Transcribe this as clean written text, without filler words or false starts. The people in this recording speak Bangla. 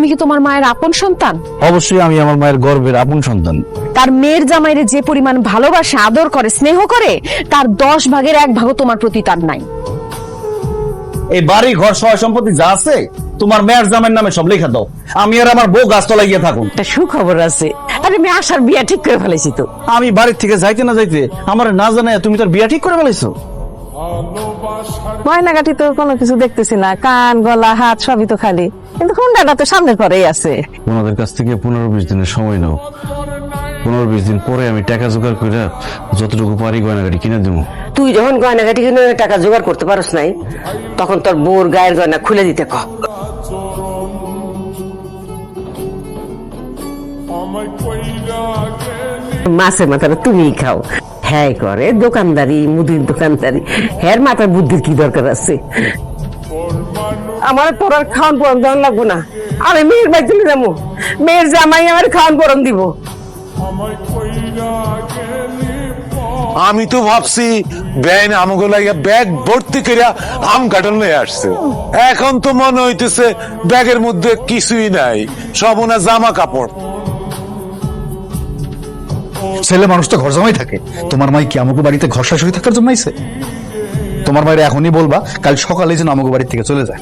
তুমি কি তোমার মায়ের আপন সন্তান? অবশ্যই আমি আমার মায়ের গর্বের আপন সন্তান। তার মেয়ের জামাইরে যে পরিমাণ ভালোবাসা, আদর করে, স্নেহ করে, তার 10 ভাগের 1 ভাগও তোমার প্রতি তার নাই। এই বাড়ি ঘর সয় সম্পত্তি যা আছে তোমার মেয়ের জামাইয়ের নামে সব লেখা দাও। আমি আর আমার বউ গাছতলায় গিয়ে থাকুন। একটা সুখবর আছে, আরে আমি আশার বিয়া ঠিক করে ফেলেছি তো। আমি বাড়ির থেকে যাইতে না যাইতে আমার না জানায় তুমি তার বিয়া ঠিক করে ফেলাইছো। গয়নাগাটি তো কোনো কিছু দেখতেছি না, কান গলা হাত সবই তো খালি, কিন্তু হুন্ডাটা তো সামনের পরেই আছে। ওনাদের কাছ থেকে 15-20 দিনের সময় নাও। 15-20 দিন পরে আমি টাকা জোগাড় করে যতটুকু পারি গয়নাগাটি কিনে দেবো। তুই যখন গয়নাগাটি কিনে টাকা জোগাড় করতে পারস নাই, তখন তোর বউর গায়ের গয়না খুলে দিতে ক। মাছে মাথাটা তুমিই খাও, হ্যাঁ করে দোকানদারি, মুদির দোকানদারি, হ্যার মাথার বুদ্ধির কি দরকার আছে? আমার তোর আর খাওয়ান পরম দেওয়ান লাগবো না, আমি মেয়ের বাড়ি চলে যাবো, মেয়ের জামাই আমার খাওয়ান পরম দিব। আমি তো ভাবছি ব্যান আমগো লাগিয়া ব্যাগ ভর্তি করিয়া আম কাটন লয়ে আসছে, এখন তো মনে হইতেছে ব্যাগের মধ্যে কিছুই নাই, সব ওনা জামা কাপড়। ছেলে মানুষ তো ঘর জমাই থাকে, তোমার মাই কি আমাকে বাড়িতে ঘর শাশুড়ি থাকার জন্য আইছে? তোমার মায়ের এখনই বলবা কাল সকালে যেন আমাকে বাড়ি থেকে চলে যায়।